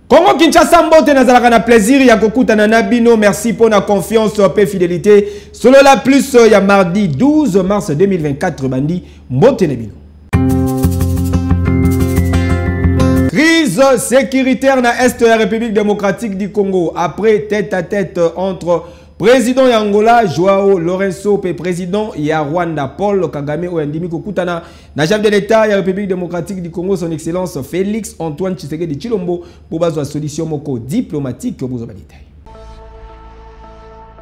Congo Kinshasa mbote nazalaka na plaisir ya kokutana na bino. Merci pour la confiance et fidélité. Solo la plus ya mardi 12 mars 2024 bandi mbote na bino. Crise sécuritaire na est de la République démocratique du Congo après tête à tête entre président ya Angola Joao Lourenço et président ya Rwanda Paul Kagame oyandimi kokutana na chef de l'État ya République démocratique du Congo son excellence Félix Antoine Tshisekedi Tshilombo pour bazwa solution moko diplomatique bozo balita.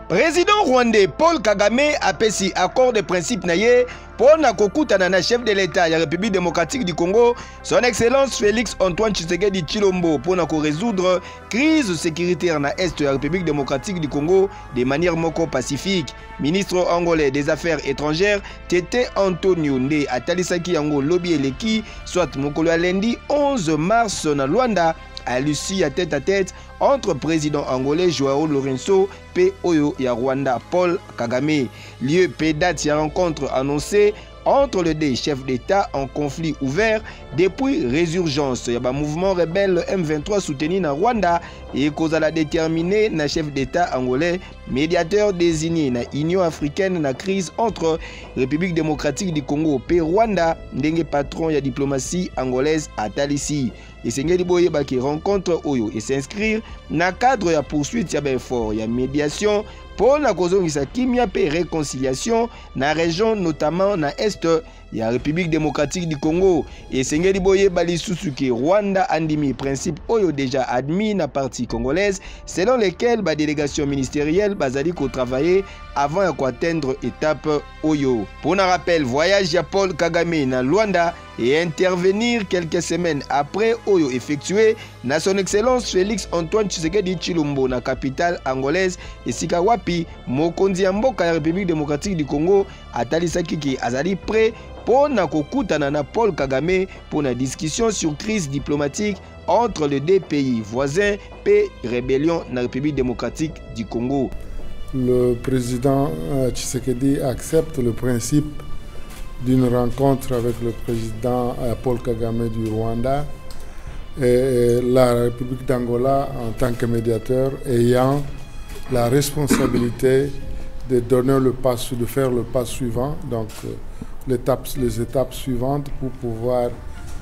Président rwandais Paul Kagame a pesi accord de principe na ye pour na kokutana na chef de l'État ya République démocratique du Congo son excellence Félix Antoine Tshisekedi Tshilombo pour na résoudre crise sécuritaire na est de la République démocratique du Congo de manière moko pacifique. Ministre angolais des affaires étrangères Tete Antonio Nde atalisaki yango lobby eleki soit mokolo lundi 11 mars na Luanda à Lucie à tête entre président angolais Joao Lourenço et Oyo ya Rwanda Paul Kagame. Lieu et date ya rencontre annoncée entre les deux chefs d'État en conflit ouvert depuis résurgence. Il y a un mouvement rebelle M23 soutenu na Rwanda et cause à la déterminer na chef d'État angolais, médiateur désigné na Union africaine na crise entre République démocratique du Congo et Rwanda, ndenge patron ya diplomatie angolaise à Talisi. Et Sengeli Boye qui rencontre Oyo et s'inscrire na cadre ya poursuite ya effort ya médiation pour la kozongisa kimia pe réconciliation na région notamment na est ya République démocratique du Congo. Et Sengeli Boye bali susuki Rwanda andimi principe Oyo déjà admis na partie congolaise selon lesquels ba délégation ministérielle bazali ko travailler avant ya atteindre étape Oyo. Pour un rappel, voyage ya Paul Kagame na Luanda et intervenir quelques semaines après Oyo effectué na son excellence Félix Antoine Tshisekedi Tshilombo na capitale angolaise et Sikawapi mokonzi ya mboka ya République démocratique du Congo atalisaki ki azali prêt pour na kokutana na Paul Kagame pour une discussion sur crise diplomatique entre les deux pays voisins et rébellion na République démocratique du Congo. Le président Tshisekedi accepte le principe d'une rencontre avec le président Paul Kagame du Rwanda et la République d'Angola en tant que médiateur ayant la responsabilité de donner le pas, de faire le pas suivant, donc les étapes suivantes pour pouvoir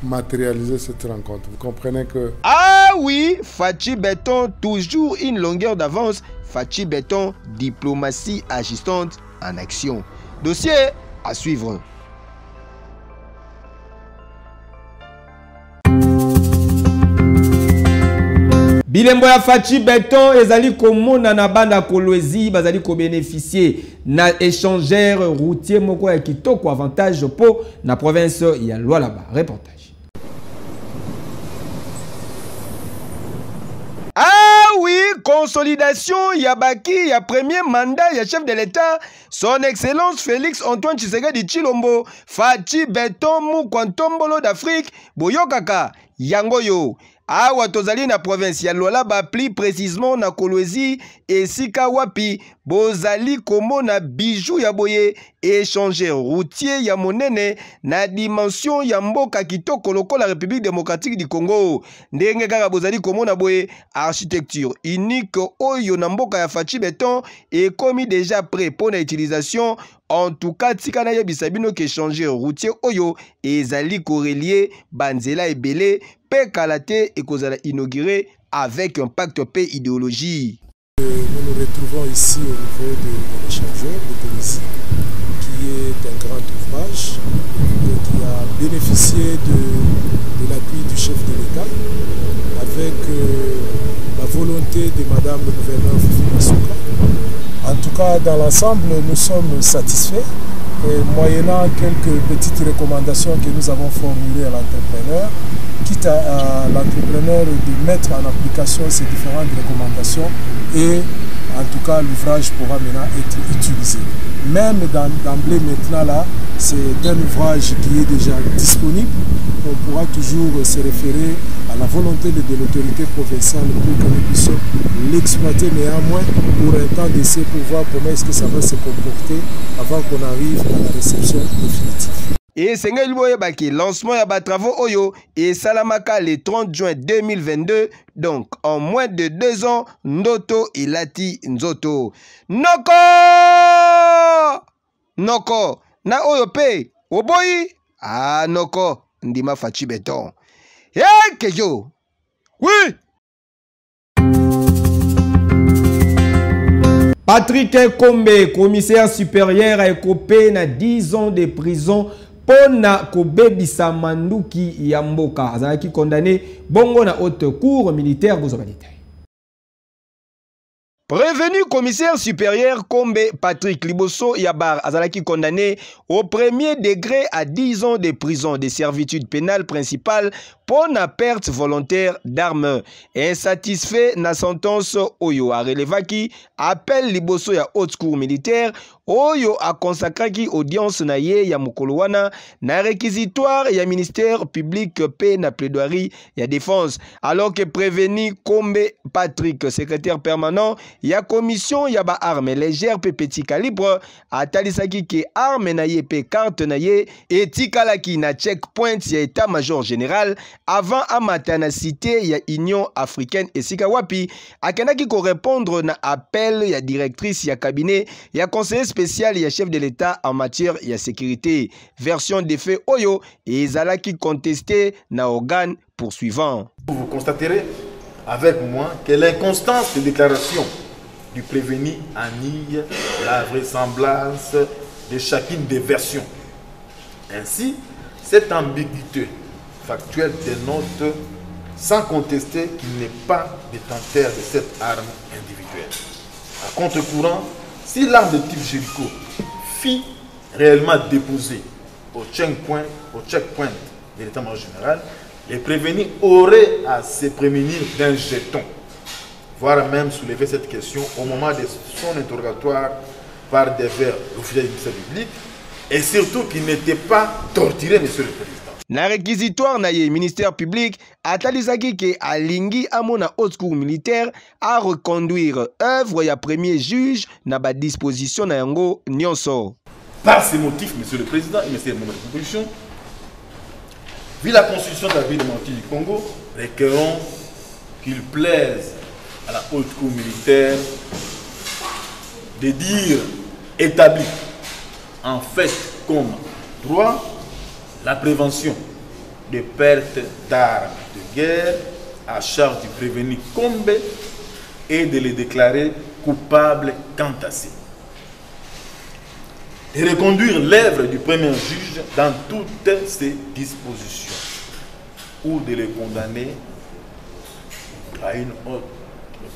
matérialiser cette rencontre. Vous comprenez que... Ah oui, Fachi Béton, toujours une longueur d'avance. Fachi Béton, diplomatie agissante en action. Dossier à suivre. Bilembo ya Fachi Béton ezali komona na banda Kolwezi bazali ko bénéficier na échangeur routier moko ya kitoko avantage po na province ya Lualaba. Reportage. Ah oui, consolidation Yabaki, ya premier mandat ya chef de l'État, son excellence Félix Antoine Tshisekedi Tshilombo, Fachi Béton Mukwantombolo d'Afrique, Boyokaka, Yangoyo. Awa tozali na province ya Lualaba, plus précisément na Kolwezi et Sikawapi, bozali komona bijou ya boye échanger routier ya monene na dimension ya mboka kitoko lokola République démocratique du Congo. Ndenge kaka bozali komona boye architecture unique oyo na mboka ya Fachi Béton et commis déjà prêt pour la utilisation. En tout cas, tikana ya bisabino ke changer routier oyo ezali correlier banzela ebele pe kalate et kozala inauguré avec un pacte paix idéologie. Nous nous retrouvons ici au niveau de l'échangeur de Tunisie, qui est un grand ouvrage et qui a bénéficié de l'appui du chef de l'État avec la volonté côté de Madame le gouverneur Fifi Masuka. En tout cas, dans l'ensemble, nous sommes satisfaits, et moyennant quelques petites recommandations que nous avons formulées à l'entrepreneur, quitte à l'entrepreneur de mettre en application ces différentes recommandations, et en tout cas, l'ouvrage pourra maintenant être utilisé. Même d'emblée maintenant là, c'est un ouvrage qui est déjà disponible. On pourra toujours se référer à la volonté de l'autorité provinciale pour que nous puissions l'exploiter néanmoins pour un temps d'essai pour voir comment est-ce que ça va se comporter avant qu'on arrive à la réception définitive. Et Sengel Boyebaki, lancement de travaux Oyo et Salamaka le 30 juin 2022. Donc, en moins de 2 ans, Ndoto Ilati Nzoto. Noko! Noko! Na Oyo pe! Oboyi! Ah, Noko! Ndima Fachi Beton. Eh, Kejo! Oui! Patrick Kombe, commissaire supérieur, a écopé na 10 ans de prison. Pona kobebisa manduki ya mboka azalaki condamné bongo na haute cour militaire bozobalite. Prévenu commissaire supérieur Kombe Patrick Liboso Yabar azalaki condamné au premier degré à 10 ans de prison de servitude pénale principale pour la perte volontaire d'armes. Insatisfait na sentence Oyo a relevaki appel Liboso ya haute cour militaire Oyo a consacré audience na ye ya mukolowana na réquisitoire ya ministère public pe na plaidoirie ya défense alors que prévenu Kombe Patrick secrétaire permanent ya commission ya ba armes légères pe petit calibre atalisaki ke arme na ye pe carte na ye etikalaki na checkpoint ya état-major général avant amata na cité ya Union africaine esika wapi akendaki ko répondre na appel ya directrice ya cabinet ya conseiller spécial ya chef de l'État en matière de sécurité. Version des faits Oyo et Zalaki contesté na organe poursuivant. Vous constaterez avec moi que l'inconstance de déclaration du prévenu annule la vraisemblance de chacune des versions. Ainsi, cette ambiguïté factuelle dénote sans contester qu'il n'est pas détenteur de cette arme individuelle. À contre-courant, si l'arme de type Jericho fut réellement déposée au checkpoint de l'état-major général, les prévenus auraient à se prémunir d'un jeton, voire même soulever cette question au moment de son interrogatoire par des vers l'officier du ministère public, et surtout qu'il n'était pas torturé, monsieur le président. Na réquisitoire na ye ministère public atalisaki ke alingi amona haute cour militaire à reconduire œuvre ya premier juge na ba disposition na yango nyonso. Par ces motifs, monsieur le président et monsieur le membre de la proposition, vu la constitution de la ville de Manti du Congo, requérons qu'il plaise à la haute cour militaire de dire établi en fait comme droit la prévention de pertes d'armes de guerre à charge du prévenu Kombe et de les déclarer coupables quant à ces. De reconduire l'œuvre du premier juge dans toutes ses dispositions ou de les condamner à une autre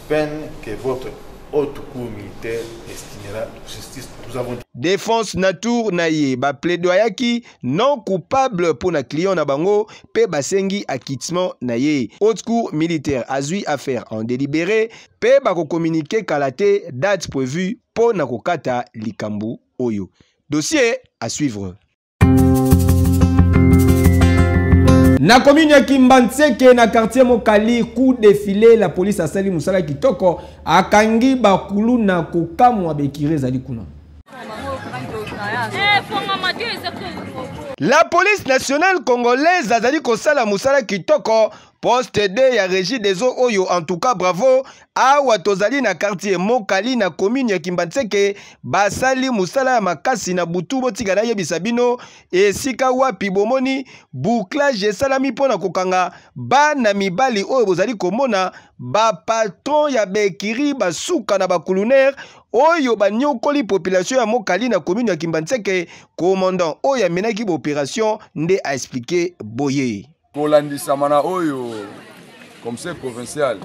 peine que votre haute cour militaire estimera justice. Nous avons dit. Défense Natour Naye, ba plaidoyaki non coupable pour na client na bango, pe basengi acquittement Naye. Haute cour militaire azui affaire en délibéré, pe bako communiquer kalate date prévue pour na kokata likambu oyo. Dossier à suivre. Na commune ya Kimbantseke na quartier Mokali coup défilé la police a sali musala kitoko akangi bakulu na kokamwa bekire zali kuna. La police nationale congolaise azali kosala musala kitoko poste de ya régie des eaux oyo en tout cas bravo awa tozali na quartier Mokali na commune ya Kimbantseke basali musala ya makasi na butu botika na yebisa bino esika wapi bomoni bouclage salami pona kokanga bana mibali oyo bozali komona ba patron ya bekiri basuka na bakuluner oyo banyokoli population ya Mokali na commune ya Kimbantseke commandant oyo amenaki ba opération nde a expliqué boye kolandisa mana oyo commissaire provincial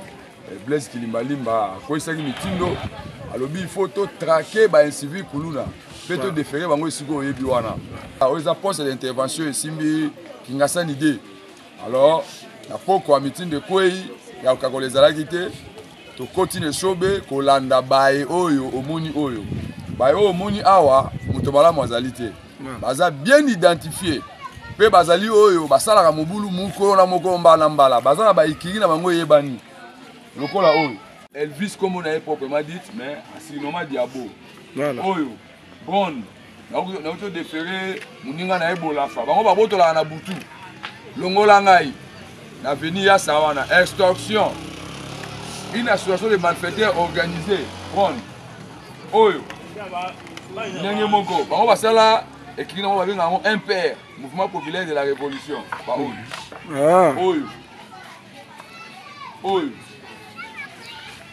Blaise Kilimbalimba koisaki mitindo alobi il faut to traquer ba incivil kuluna peut to déférer bango esiko yebi wana oza poste d'intervention esimbi kingasani de alors na poko a mitindo kwei ya ukakolezalaki te to continue sobe kolanda bae oyo omoni oyo bae oyo omoni awa muto malamu azali te baza bien identifié pe bazali oyo basalaka mobulu mukolo na moko mbala mbala baza na baikiri na bango yebani lokola oyo Elvis comme on a proprement dit mais Asinoma Diabo oyo bon na auto déféré muninga na ebola fa bango babotola na butu longola ngai na venir ya sawana extorsion une association de malfaiteurs organisée bon oyo ndenge moko bango basala ekiki na babenga ngo MPR mouvement populaire de la révolution ba oyo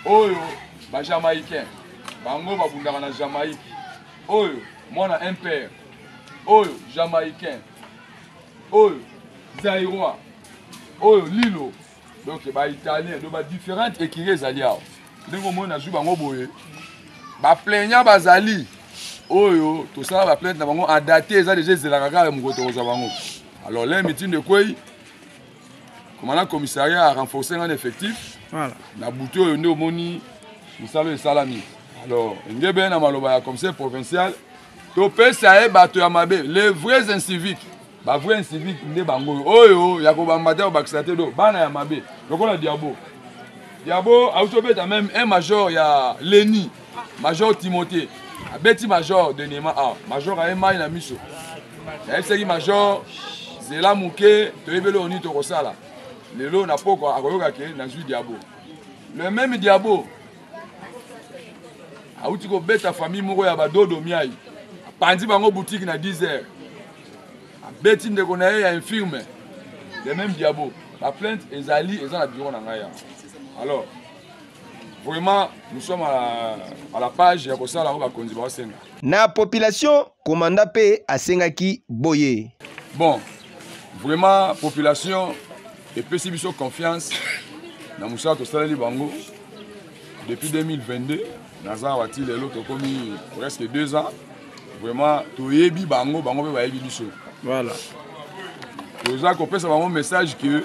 oyo ba jamaïcain bango babundaka na Jamaïque oyo mwana MPR oyo jamaïcain oyo zaïrois oyo lilo donc ba italien donc ba différentes écrits ezali awa ndenge mona zu bango boye ba plaignant bazali oyo tout ça ba plainte na bango a daté eza déjà zelaka kaka mokoto koza bango alors les meeting de Kwei commandant commissariat a renforcé un effectif voilà na butu oyo nde omoni musalo esalami alors ngebe na maloba ya commissaire provincial to pesa e bato ya mabe les vrais inciviques ba vrais inciviques nde bango oyo ya ko bambate o bakisate do bana ya mabe lokola Diabo autobeta même un major ya Leni major Timothée abeti major de Nema a major a mai na miso ya seki major zela muke to ebelo oni to kosala lelo na poko akoyoka ke na zu Diabo le même Diabo auti ko beta famille moko ya badodo miai pandi bango boutique na 10h abeti ndeko na ye ya infirme le même Diabo la plainte ezali eza na bureau na ngaya alors vraiment nous sommes à la page ya kosala ngo bakonzi ba senga na population commanda pe asengaki boye bon vraiment population et pesi biso confiance na musala to salali bango depuis 2022 naza wati lelo to komi presque 2 ans vraiment to yebi bango pe ba yebi biso voilà toza ko pesa bango message que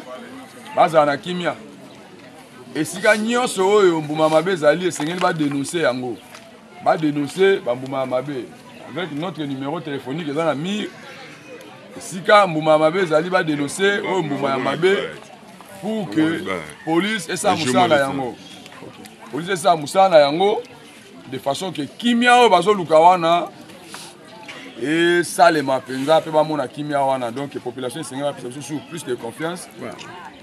baza na kimia esika nyonso oyo mbuma mabe ezali esengeli ba dénoncer yango ba dénoncer ba mbuma mabe avec notre numéro téléphonique eza na mi esika mbuma mabe ezali ba dénoncer oyo mbuma ya mabe pour que police esa musala yango police esa musala yango de façon que kimia oyo bazoluka wana et ça les mapenza pe ba mona kimia wana donc population esengeli ba pesa sur plus de confiance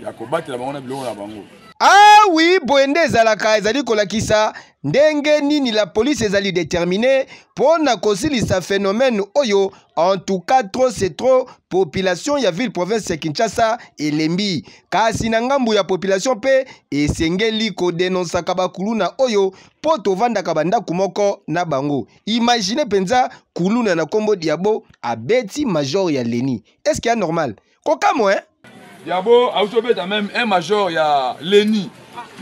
ya ko batela bango na biloko na bango. Ah oui, boende ezalaka ezali kolakisa ndenge nini la police ezali déterminée pour na kosilisa phénomène oyo en tout cas trop c'est trop population ya ville province ya Kinshasa elembi kasi na ngambu ya population pe esengeli ko dénoncer kabakuluna oyo po tovandaka bandako moko na bango. Imaginez penza kuluna na kombo Diabo abeti major ya Leni. Est-ce qu'il est normal? Kokamo hein? Diabo autobeta même un major ya Leni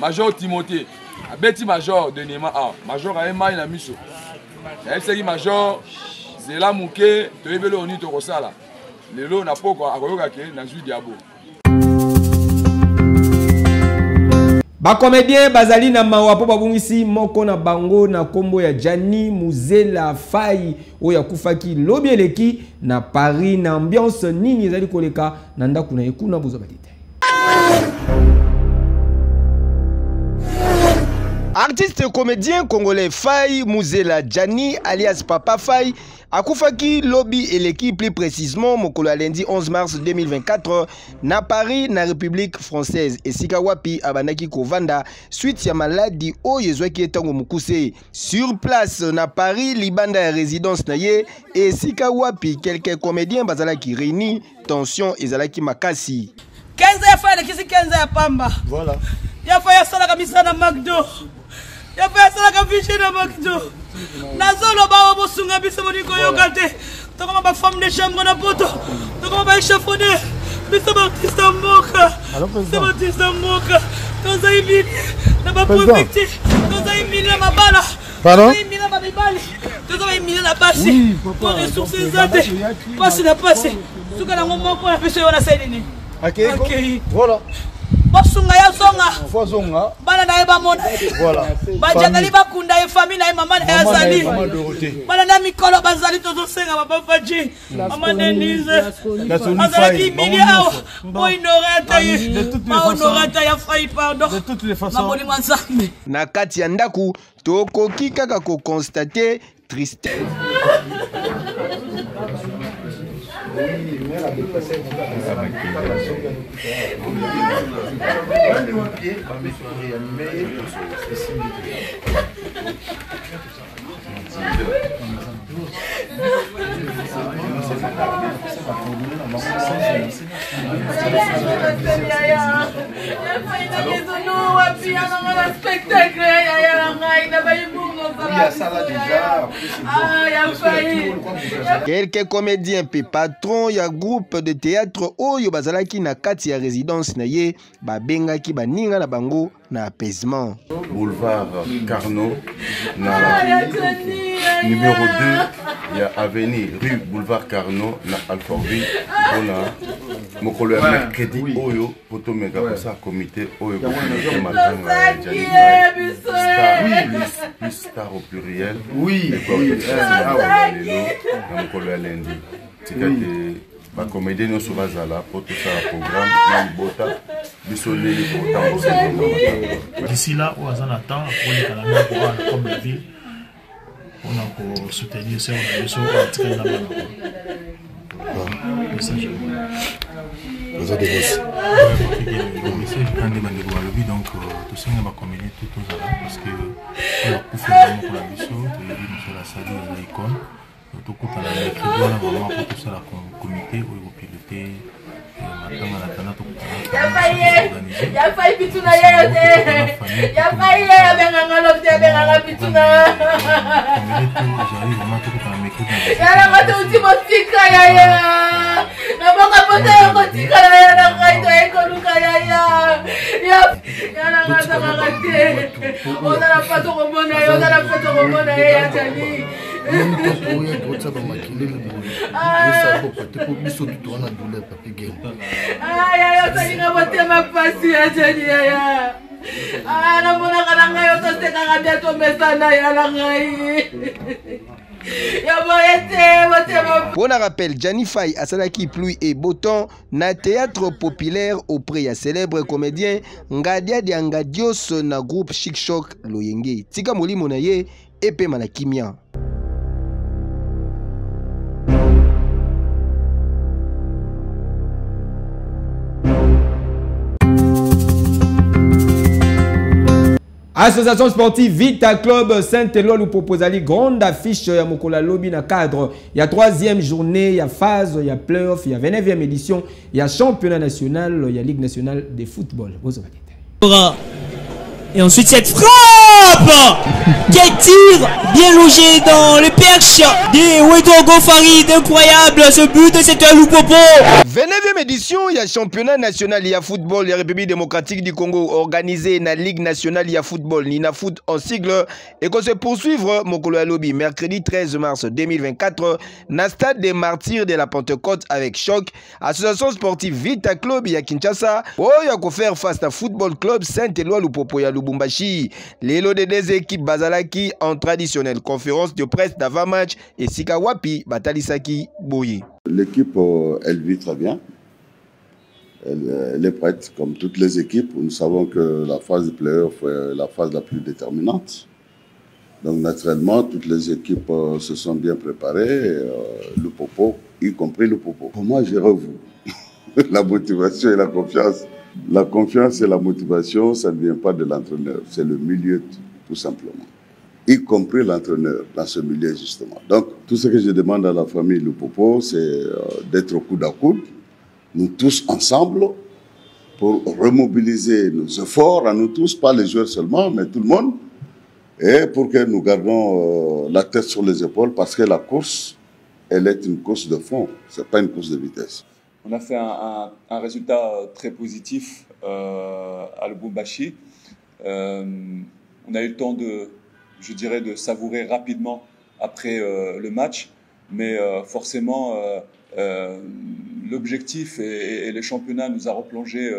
major Timothée abeti major de Nema a major a mai na miso ya seki major zela muke to ebelo oni to kosala lelo na poko akoyoka ke na zu Diabo. Ba comédien bazali na mawa po babungisi moko na bango na kombo ya Jani Muzela Fai oya kufaki lobi eleki na Paris na ambiance nini ezali koleka na ndaku na ekuna bozo batite. Artiste comédien congolais Fai Muzela Jani alias Papa Fai akufaki lobi eleki plus précisément mokolo lundi 11 mars 2024 na Paris na République française esika wapi abanaki kovanda suite ya maladie oyo ezwaki etango mukuse sur place na Paris libanda ya résidence na ye esika wapi quelques comédiens bazalaki réunis tension ezalaki makasi 15 ya Fai kisi 15 ya pamba voilà ya Fai ya sala kabisa na McDo ya Fai ya sala kabisa na McDo nazolo bawo bosunga biso boniko yokate tokoma ba femme de chambre na poto tokoma ba échafaudé biso baartiste ya mboka biso baartiste ya mboka tozali mini na baprofecture tozali mini na mabala tozali mini na babibali tozali mini na basi po ressource eza te pasi na pasi suka nango moko na biso yo na sai nini akei voilà bosunga ya zonga bana na ye bamona bajangali bakunda ye famille na ye mama na ye azali bana na mikolo bazali tozosenga papa faji mama denise azalaki mini awa boinorata ye maonorata ya fai pardon na bolimo nzambe na kati ya ndaku tokoki kaka kokonstate tristesse. Quelques comédiens pe patron ya groupe de théâtre oyo bazalaki na kati ya résidence na ye babengaki baninga na bango na apaisement. Boulevard Carnot na numéro 2 ya avenue rue Boulevard Carnot na Alfortville pona mokolo ya mercredi oyo poto mega kosa comité oyo comité matanga plus star au pluriel na mokolo ya lundi tikate ba comédien no so bazala pour tout ça programme na bota bisoneli pour temps. D'ici là où on attend pour les calamars pour comme la ville on a pour soutenir ça on a besoin de tirer la main. Message. Vous avez des messages quand des bandes de lobby donc tout ça on va comédien tout ça parce que on a pour faire pour la mission et nous la salle de l'icône. Tout coup à la écriture là vraiment pour tout ça la comité où piloter matanga na tana tout ya faille pituna yote ya faille benga lobte benga pituna ya la moto ultimo tika ya na boka pote ko tika ya na kaito ekoluka ya na ngata ngate ona la pato komona ya tani Pour un rappel, Gianni Faye asalaki pluie et beau temps na théâtre populaire auprès ya célèbre comédien Ngadia Diangadios na groupe Chic Choc Loyenge. Tika molimo na ye epe manakimia. Association sportive Vita Club Saint-Éloi nous propose une grande affiche ya Mokola Lobby na cadre. Il y a 3e journée, il y a phase, il y a playoff, il y a 29e édition, il y a championnat national, il y a Ligue nationale de football. Et ensuite cette frappe! Quel tir bien logé dans le perche des Wedogo Farid. Incroyable ce but, c'est un loupopo. 29e édition, il y a championnat national, il y a football, il y a République démocratique du Congo organisé dans la Ligue nationale, il y a football, Nina Foot en sigle. Et qu'on se poursuivre, Mokolo Lobby, mercredi 13 mars 2024, dans le stade des martyrs de la Pentecôte avec Choc, association sportive Vita Club, il y a Kinshasa, oh, il y a qu'à faire face à Football Club Saint-Éloi, Lupopo, il y a Lubumbashi. Les lots des deux équipes Bazalaki en traditionnelle conférence de presse d'avant-match et Sikawapi, Batalisaki, Boyi. L'équipe, elle vit très bien. Elle est prête, comme toutes les équipes. Nous savons que la phase de play-off est la phase la plus déterminante. Donc, naturellement, toutes les équipes se sont bien préparées. Le Popo, y compris le Popo. Pour moi, j'ai revu la motivation et la confiance. La confiance et la motivation, ça ne vient pas de l'entraîneur. C'est le milieu, tout simplement. Y compris l'entraîneur dans ce milieu, justement. Donc, tout ce que je demande à la famille Le Popo, c'est d'être au coude à coude, nous tous ensemble, pour remobiliser nos efforts, à nous tous, pas les joueurs seulement, mais tout le monde, et pour que nous gardons la tête sur les épaules, parce que la course, elle est une course de fond, ce n'est pas une course de vitesse. On a fait un résultat très positif à Lubumbashi. On a eu le temps je dirais, de savourer rapidement après le match, mais forcément, l'objectif et le championnat nous a replongé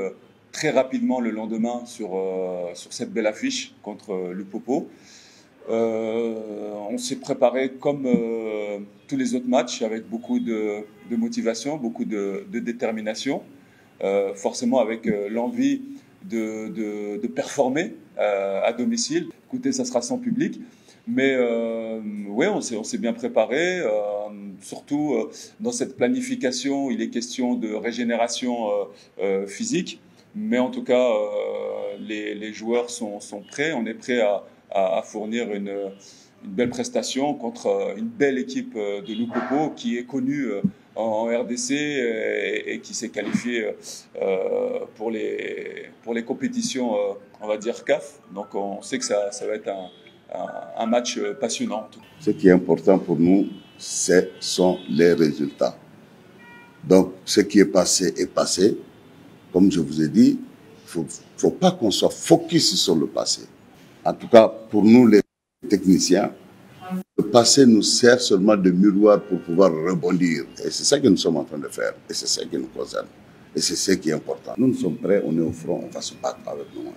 très rapidement le lendemain sur cette belle affiche contre Lupopo. On s'est préparé comme tous les autres matchs avec beaucoup de motivation, beaucoup de détermination, forcément avec l'envie de performer à domicile. Écoutez, ça sera sans public, mais ouais, on s'est bien préparé. Surtout dans cette planification, il est question de régénération physique, mais en tout cas, les joueurs sont prêts. On est prêt à fournir une belle prestation contre une belle équipe de Lupopo qui est connue en RDC et qui s'est qualifiée pour les compétitions, on va dire CAF. Donc on sait que ça va être un match passionnant. Ce qui est important pour nous, ce sont les résultats. Donc ce qui est passé. Comme je vous ai dit, il ne faut pas qu'on soit focus sur le passé. En tout cas, pour nous les techniciens, le passé nous sert seulement de miroir pour pouvoir rebondir. Et c'est ça que nous sommes en train de faire. Et c'est ça qui nous concerne. Et c'est ce qui est important. Nous sommes prêts, on est au front, on va se battre avec nous.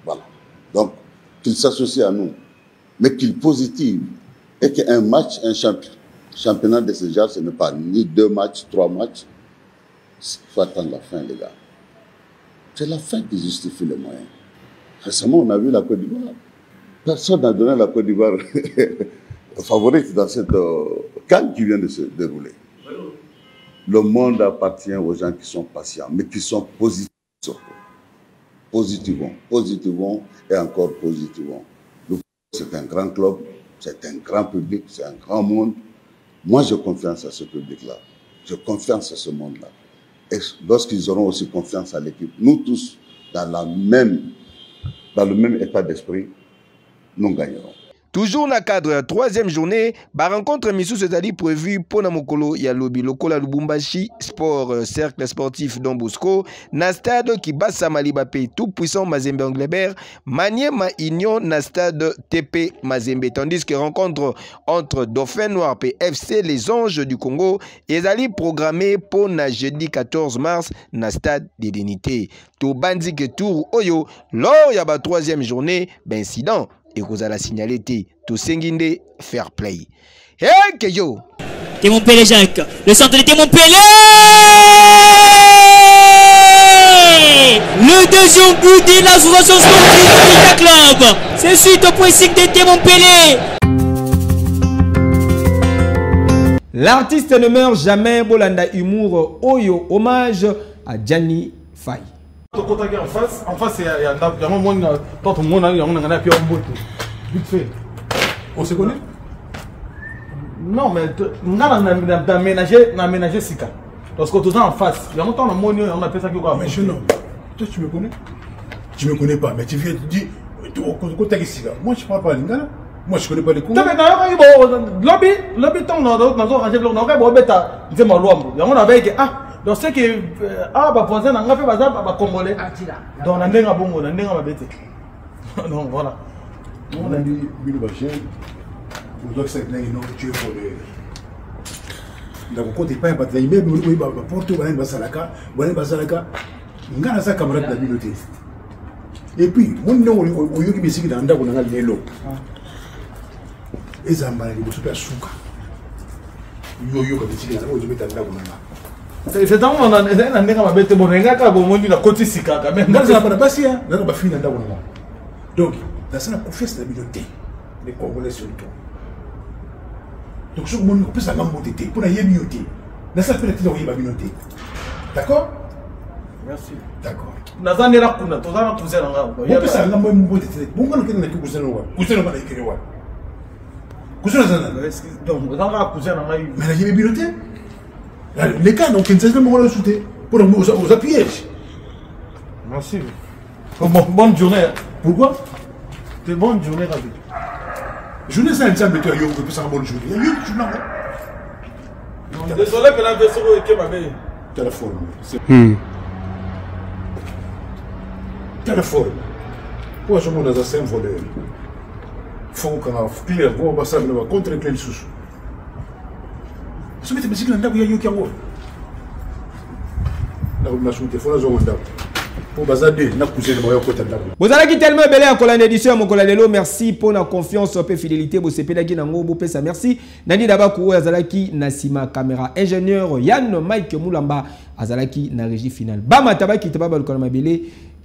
Voilà. Donc, qu'ils s'associent à nous, mais qu'ils positivent. Et qu'un match, un championnat de ce genre, ce n'est pas ni 2 matchs, 3 matchs. Il faut attendre la fin, les gars. C'est la fin qui justifie les moyens. Récemment, on a vu la Côte d'Ivoire. Personne n'a donné la Côte d'Ivoire favorite dans cette CAN qui vient de se dérouler. Le monde appartient aux gens qui sont patients, mais qui sont positifs surtout. Positivons et encore positivons. C'est un grand club, c'est un grand public, c'est un grand monde. Moi, j'ai confiance à ce public-là. J'ai confiance à ce monde-là. Et lorsqu'ils auront aussi confiance à l'équipe, nous tous, dans le même état d'esprit, nous gagnerons. Toujours dans le cadre de la 3e journée, la rencontre Missou Cezali prévue pour Namokolo Yalobi, Lokola Lubumbashi, Sport Cercle Sportif Don Bosco, na stade qui bat Samalibape, tout puissant Mazembe Anglebert, Maniema Union, na stade TP Mazembe. Tandis que rencontre entre Dauphin Noir et FC Les Anges du Congo, est programmée pour na jeudi 14 mars, na stade d'Identité. Tout bandi que tour Oyo, lors de la 3e journée, incident. Et vous allez signaler tout Senginde fair play. Hey, Keyo! Témon Pelé Jacques, le centre de Témon Pelé! Le deuxième but de l'association sportive du club. C'est suite au pressing de Témon Pelé. L'artiste ne meurt jamais, Bolanda Humour Oyo, hommage à Gianni Faye. En face, il y a un monde, tout le monde a un pied en bout. Vite fait. On se connaît? Non, mais on a aménagé Sika. Parce que tout ça en face, il y a longtemps, on appelle ça quoi? Mais je non. Toi, tu me connais? Tu me connais pas, mais tu viens de dire, moi, je parle pas lingala. Moi, je connais pas les coups. Tu lobby, tant dans rangé de l'on aurait bêta, il fait ma loi. On avait dit, donc c'est que voisin n'a pas fait bazar congolais. Donc on a un bongo, on a un bête. Donc voilà. On a dit Bilbachien, vous doit faire une autre Dieu pour le. Donc quand tu pas battre il met nous va porter Balen Basalaka, on a sa camarade de la communauté. Et puis mon nom au yoki bisiki dans ndako na lelo. Ezamba ni super suka. Yo ka bisiki za ojo beta ndako na. C'est dans mon année, on a bête mon regard, bon, on a côté Sika, mais dans la Banabasia, on a fini dans le donc, dans la confiance de la communauté, les Congolais surtout. Donc, je vous montre que ça va monter pour la communauté. Dans la communauté. D'accord? Merci. D'accord. Nazan est là, on a tous un cousin en là. On peut ça, on a moins monté. Bon, on a un cousin en là. Cousin en là, il y a cousin en là. Donc, on a un cousin en là. Mais la communauté? Les cas, donc, ils ne savent pas me soutenir pour nous appuyer. Merci. Bonne journée. Pourquoi? C'est bonne journée, Rabi. Journée, c'est un exemple de toi, on peut faire une bonne journée. Il y a une journée. Désolé que l'adversaire est ma belle. téléphone. Téléphone. Moi, je me dis à voleur. Faut qu'on a clair, on va savoir contre les sous. Ce que tu me dis que l'on a eu un vous allez tellement belé à la édition mon collègue merci pour la confiance et fidélité vous sepela qui nango bo pesa merci nani dabaku azalaki nasima caméra ingénieur Yann Mike Mulamba azalaki na régie finale bama tabaki tababa ko na mabele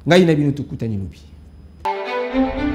ngai na bino tukutani lobi